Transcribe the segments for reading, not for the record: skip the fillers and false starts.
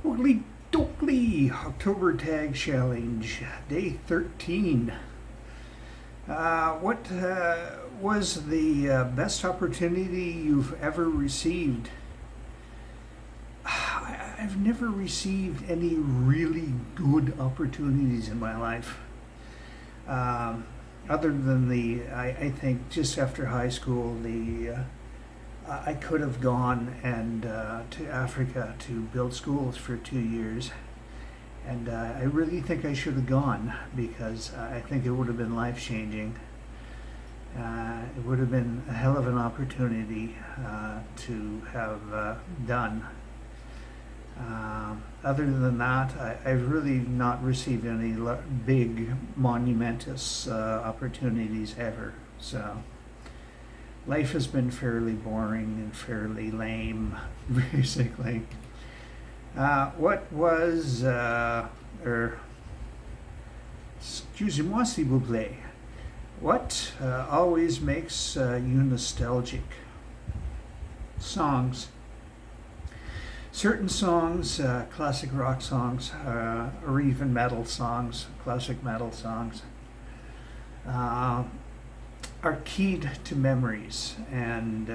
Holy Dokley October Tag Challenge, Day 13. What was the best opportunity you've ever received? I've never received any really good opportunities in my life. Um, Other than I think just after high school, I could have gone and to Africa to build schools for 2 years, and I really think I should have gone because I think it would have been life changing. It would have been a hell of an opportunity to have done. Other than that, I've really not received any big, monumentous opportunities ever. So life has been fairly boring and fairly lame, basically. What was, excusez-moi s'il vous plaît, what always makes you nostalgic? Songs. Certain songs, classic rock songs, or even metal songs, classic metal songs, are keyed to memories and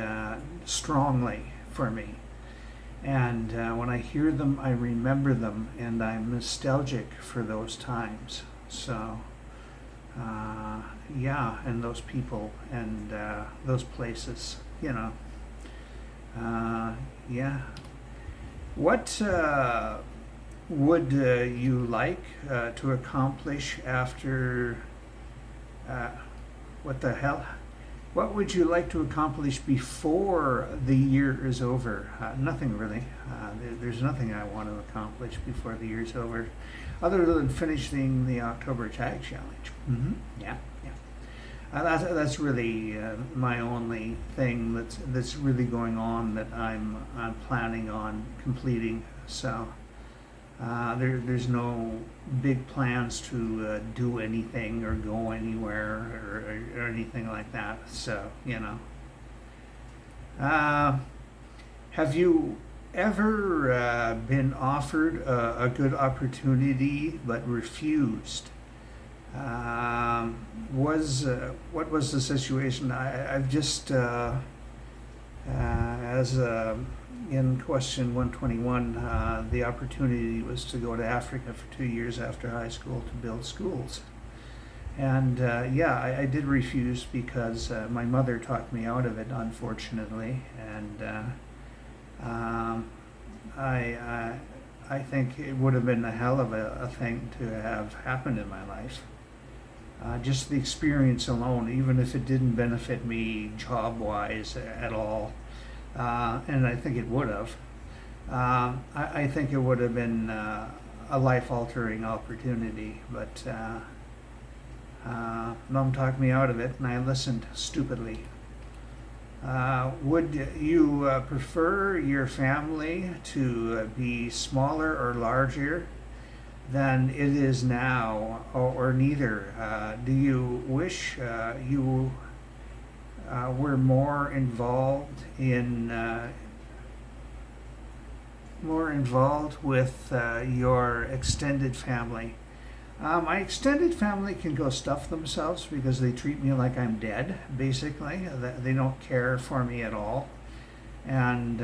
strongly for me. And when I hear them, I remember them, and I'm nostalgic for those times. So, yeah, and those people and those places, yeah. What would you like to accomplish after? What the hell? What would you like to accomplish before the year is over? Nothing really. There's nothing I want to accomplish before the year's over, other than finishing the October Tag Challenge. Yeah, yeah. That's really my only thing that's really going on that I'm planning on completing. So there's no big plans to do anything or go anywhere or anything like that. So have you ever been offered a good opportunity but refused? What was the situation? I've just as in question 121, the opportunity was to go to Africa for 2 years after high school to build schools, and yeah, I did refuse because my mother talked me out of it, unfortunately, and I think it would have been a hell of a thing to have happened in my life. Just the experience alone, even if it didn't benefit me job-wise at all, and I think it would have. I think it would have been a life-altering opportunity, but Mom talked me out of it, and I listened stupidly. Would you prefer your family to be smaller or larger than it is now, or neither? Do you wish you were more involved with your extended family? My extended family can go stuff themselves because they treat me like I'm dead, basically. They don't care for me at all. And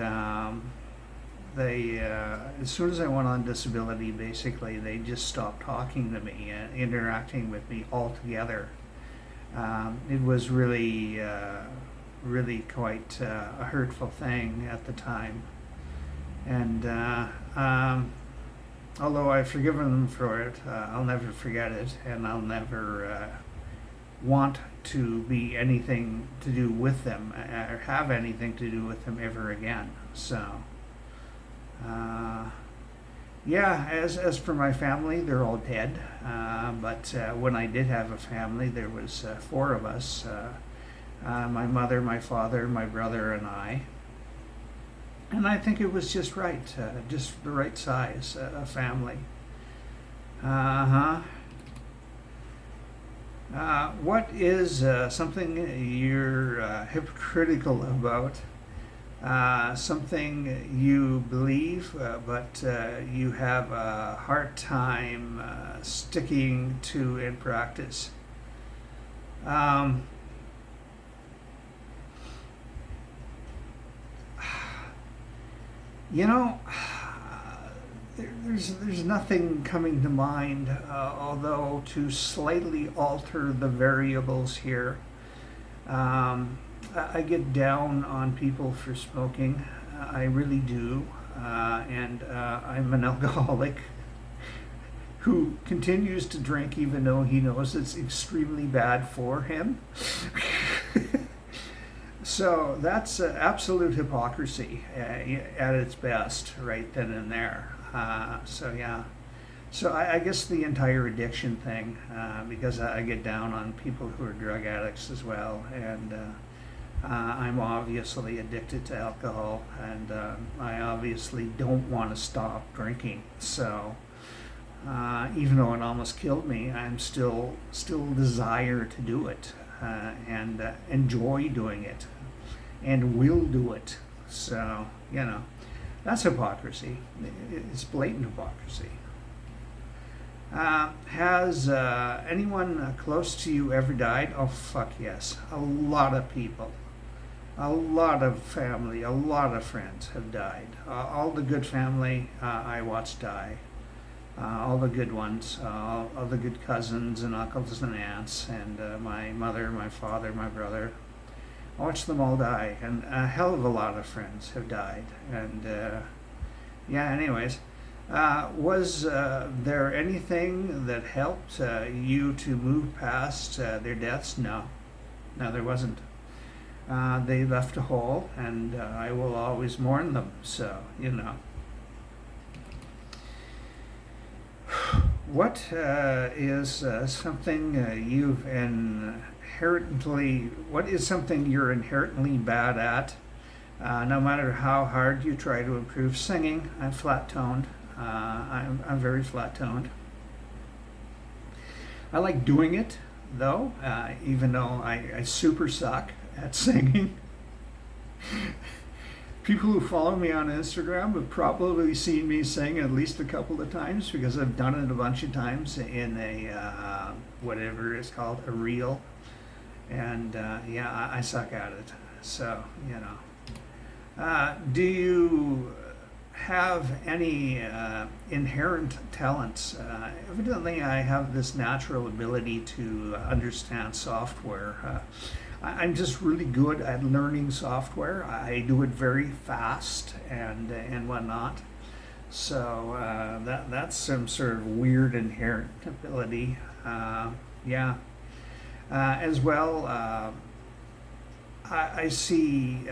they, as soon as I went on disability, basically, they just stopped talking to me and interacting with me altogether. It was really, really quite a hurtful thing at the time. And although I've forgiven them for it, I'll never forget it, and I'll never want to be anything to do with them or have anything to do with them ever again. So, yeah, as for my family, they're all dead. But when I did have a family, there was four of us: my mother, my father, my brother, and I. And I think it was just right, just the right size family. Uh-huh. What is something you're hypocritical about? something you believe, but you have a hard time sticking to in practice. Um, you know, there's nothing coming to mind, although to slightly alter the variables here. I get down on people for smoking. I really do. And I'm an alcoholic who continues to drink even though he knows it's extremely bad for him. So that's absolute hypocrisy at its best, right then and there. So yeah. So I guess the entire addiction thing, because I get down on people who are drug addicts as well, and I'm obviously addicted to alcohol, and I obviously don't want to stop drinking. So even though it almost killed me, I'm still desire to do it, and enjoy doing it, and will do it. So that's hypocrisy. It's blatant hypocrisy. Has anyone close to you ever died? Oh, fuck yes. A lot of people, a lot of family, a lot of friends have died. All the good family I watched die. All the good ones, all the good cousins and uncles and aunts, and my mother, my father, my brother. I watched them all die, and a hell of a lot of friends have died. And anyways. Was there anything that helped you to move past their deaths? No, there wasn't. They left a hole, and I will always mourn them. So, What is something you've what is something you're inherently bad at? No matter how hard you try to improve. Singing, I'm flat-toned. I'm very flat-toned. I like doing it, though, even though I super suck at singing. People who follow me on Instagram have probably seen me sing at least a couple of times, because I've done it a bunch of times in a, whatever it's called, a reel. And I suck at it. So, do you have any inherent talents? Evidently, I have this natural ability to understand software. I'm just really good at learning software. I do it very fast and whatnot. So that's some sort of weird inherent ability. As well, I see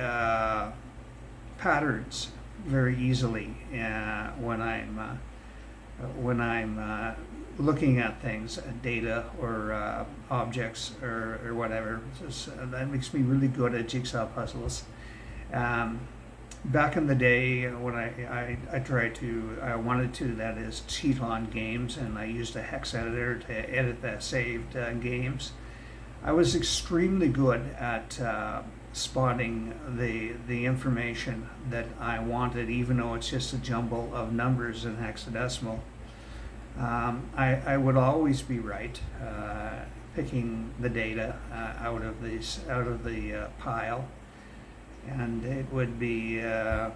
patterns very easily when I'm looking at things, data or objects or whatever. That makes me really good at jigsaw puzzles. Back in the day when I wanted to, that is, cheat on games, and I used a hex editor to edit the saved games. I was extremely good at spotting the information that I wanted, even though it's just a jumble of numbers in hexadecimal. I would always be right, picking the data out of the pile, and it would be I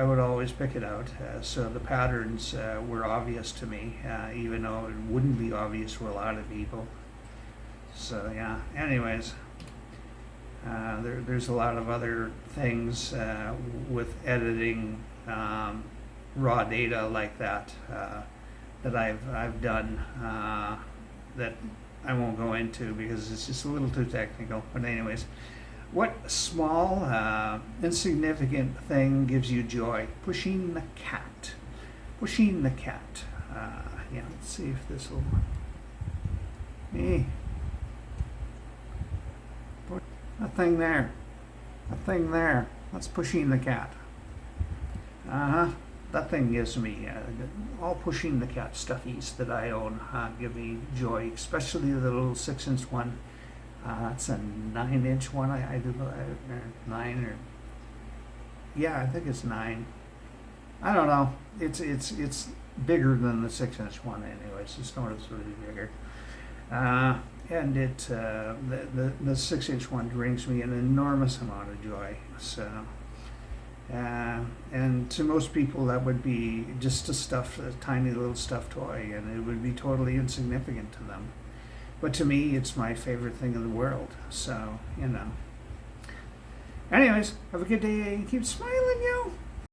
would always pick it out. So the patterns were obvious to me, even though it wouldn't be obvious for a lot of people. So anyways, there's a lot of other things with editing raw data like that that I've done that I won't go into because it's just a little too technical. But anyways, what small insignificant thing gives you joy? Pushing the cat. Pushing the cat. Let's see if this will. Hey. That thing there. That's pushing the cat. That thing gives me, all pushing the cat stuffies that I own give me joy, especially the little 6-inch one. It's a 9-inch one. I do 9 or yeah, I think it's 9. I don't know. It's bigger than the 6-inch one, anyways. It's noticeably bigger. And the 6-inch one brings me an enormous amount of joy. So, and to most people that would be just a tiny little stuffed toy, and it would be totally insignificant to them. But to me, it's my favorite thing in the world. So, you know. Anyways, have a good day. Keep smiling, yo.